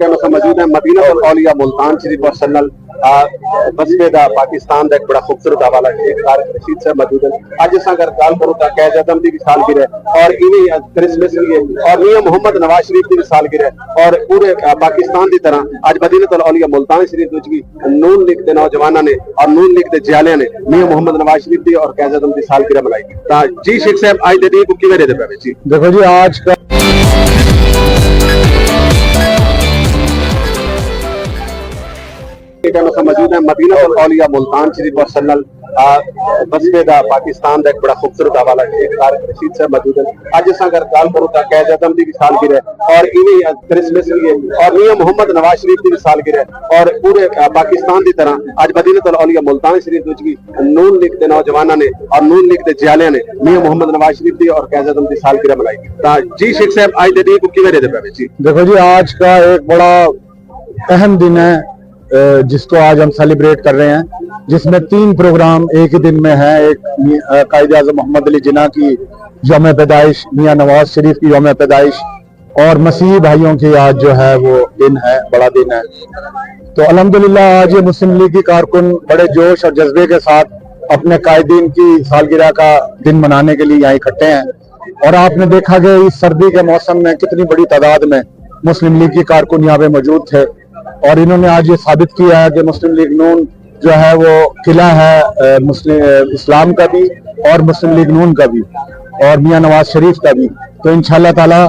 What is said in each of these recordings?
मौजूद है मदीना औलिया मुल्तान शरीफ और सन्नल बसवे का पाकिस्तान का एक बड़ा खूबसूरत हवाला है तारिक रशीद साहब मौजूद है। आज अस अगर गल करूं तो कैद आजम की भी सालगिरह और इवें क्रिसमस भी है और मियां मोहम्मद नवाज शरीफ की भी सालगिरह और पूरे पाकिस्तान की तरह आज मदीना औलिया मुल्तान शरीफ भी नून लीग के नौजवानों ने और नून लीग के जियालिया ने मियां मोहम्मद नवाज शरीफ की और कैद आजम की सालगिरह मनाई। जी शेख साहब आज दे को किवें दे पे जी? देखो जी, आज का मौजूद है मदीना औलिया मुल्तान शरीफ और सन्नल बसवे का पाकिस्तान का एक बड़ा खूबसूरत हवाला है तारिक रशीद साहब मौजूद है। आज अस अगर गल करूं तो कैद आजम की भी सालगिरह और इवें क्रिसमस भी है और मियां मोहम्मद नवाज शरीफ की भी सालगिरह और पूरे पाकिस्तान की तरह आज मदीना औलिया मुल्तान शरीफ भी नून लीग के नौजवानों ने और नून लीग के जियालिया ने मियां मोहम्मद नवाज शरीफ की और कैद आजम की सालगिरह मनाई। जी शेख साहब आज दे को किवें दे पे जी? देखो जी, आज का एक बड़ा अहम दिन है जिसको आज हम सेलिब्रेट कर रहे हैं, जिसमें 3 प्रोग्राम एक ही दिन में है। एक कायद आज़म मोहम्मद अली जिन्ना की यौम पैदाइश, मियां नवाज शरीफ की यौम पैदाइश और मसीही भाइयों की आज जो है वो दिन है, बड़ा दिन है। तो अल्हम्दुलिल्लाह आज ये मुस्लिम लीग की कारकुन बड़े जोश और जज्बे के साथ अपने कायदीन की सालगिरह का दिन मनाने के लिए यहाँ इकट्ठे हैं। और आपने देखा कि इस सर्दी के मौसम में कितनी बड़ी तादाद में मुस्लिम लीग की कारकुन यहाँ पे मौजूद थे और इन्होंने आज ये साबित किया है कि मुस्लिम लीग नून जो है वो किला है मुस्लिम इस्लाम का भी और मुस्लिम लीग नून का भी और मियां नवाज शरीफ का भी। तो इंशाअल्लाह ताला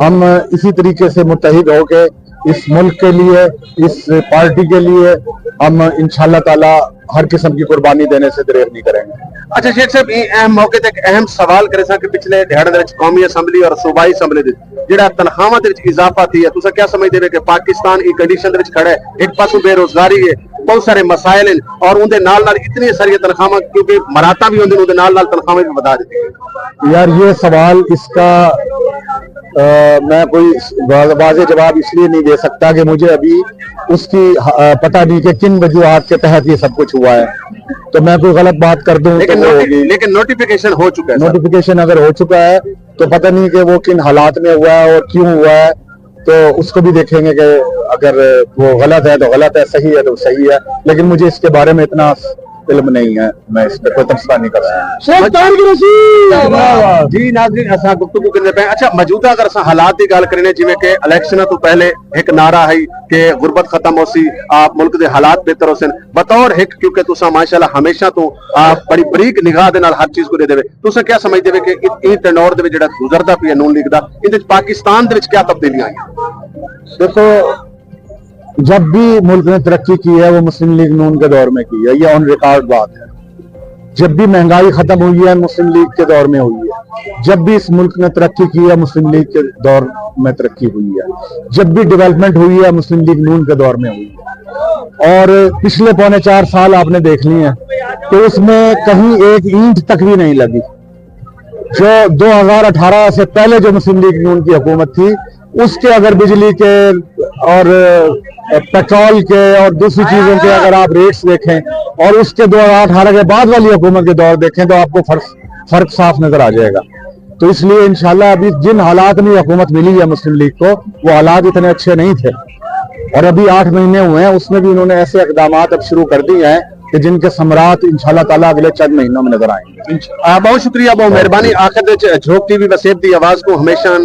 हम इसी तरीके से मुत्तहिद होके इस मुल्क के लिए, इस पार्टी के लिए हम इंशाअल्लाह ताला हर किस्म की कुर्बानी देने से दरेर नहीं करेंगे। अच्छा शेख साहब, ये अहम मौके ते एक अहम सवाल करे सा कि पिछले दिहाड़े दे विच कौमी असैंबली और सूबाई असैंबली दे जेड़ा तनख्वाहां दे विच इजाफा थी है, तुसा क्या समझदे हो कि पाकिस्तान ई कंडीशन दे विच खड़ा है? एक पासों बेरोजगारी है, बहुत सारे मसाइल हैं और उनके नाल नाल इतनी सारी तनख्वाहां, क्योंकि मराता भी होंदे उनके नाल नाल तनख्वाहां भी बता देती। यार ये सवाल इसका मैं कोई वाज़े जवाब इसलिए नहीं दे सकता कि मुझे अभी उसकी पता नहीं कि किन वजूहात के तहत ये सब कुछ हुआ है, तो मैं कोई गलत बात कर दूं लेकिन नोटिफिकेशन हो चुका है। नोटिफिकेशन अगर हो चुका है तो पता नहीं कि वो किन हालात में हुआ है और क्यों हुआ है, तो उसको भी देखेंगे कि अगर वो गलत है तो गलत है, सही है तो सही है, लेकिन मुझे इसके बारे में इतना इल्म नहीं है, मैं इस पर कोई तबसरा नहीं कर सकता। जी नाज़रीन, असा गुफ्तगू करने पे अच्छा मौजूदा अगर असा हालात की गल करें जिवें कि इलेक्शन तो पहले एक नारा है कि गुरबत खत्म हो सी, आप मुल्क के हालात बेहतर हो सन, बतौर एक क्योंकि तुसा माशाल्लाह हमेशा तो आप बड़ी बरीक निगाह दे नाल हर चीज को दे देवे, तुसा क्या समझदे वे कि इस टर्नओवर दे विच जेड़ा गुजरदा पिया नून लीग दा, इहदे पाकिस्तान दे विच क्या तब्दीलियां आईयां? देखो, जब भी मुल्क ने तरक्की की है वो मुस्लिम लीग नून के दौर में की है, ये ऑन रिकॉर्ड बात है। जब भी महंगाई खत्म हुई है मुस्लिम लीग के दौर में हुई है, जब भी इस मुल्क ने तरक्की की है मुस्लिम लीग के दौर में तरक्की हुई है, जब भी डेवलपमेंट हुई है मुस्लिम लीग नून के दौर में हुई है। और पिछले 4.25 साल आपने देख लिए हैं तो उसमें कहीं एक ईंट तक भी नहीं लगी। जो 2018 से पहले जो मुस्लिम लीग नून की हुकूमत थी उसके अगर बिजली के और पेट्रोल के और दूसरी चीजों के अगर आप रेट्स देखें और उसके 2018 के बाद वाली हुकूमत के दौर देखें तो आपको फर्क साफ नजर आ जाएगा। तो इसलिए इंशाल्लाह अभी जिन हालात में हुकूमत मिली है मुस्लिम लीग को, वो हालात इतने अच्छे नहीं थे और अभी 8 महीने हुए हैं, उसमें भी उन्होंने ऐसे इक़दामात अब शुरू कर दिए हैं कि जिनके समरात इंशाल्लाह ताला अगले चंद महीनों में नजर आएंगे। बहुत शुक्रिया, बहुत मेहरबानी। आखिर झोंक टीवी वसेब की आवाज को हमेशा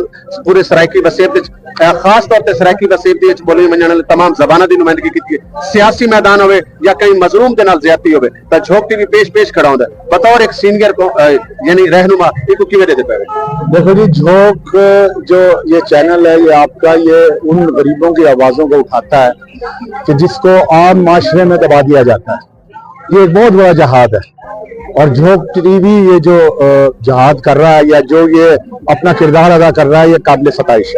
पूरे सराइकी वसेब खास तौर पर सराइकी वसेब दी बोली वजन वाले तमाम ज़बानां दी नुमाइंदगी की, सियासी मैदान होवे या कहीं मजलूम के नाल ज्यादती होवे तो झोंक टीवी पेश कराउंदा बतौर एक सीनियर को यानी रहनुमा इको किवें दे पे? देखो जी, झोंक जो ये चैनल है ये आपका, ये उन गरीबों की आवाजों को उठाता है कि जिसको आम माशरे में दबा दिया जाता है। ये एक बहुत बड़ा जहाद है और झोंक टीवी ये जो जहाद कर रहा है या जो ये अपना किरदार अदा कर रहा है, ये काबिल सताइश है।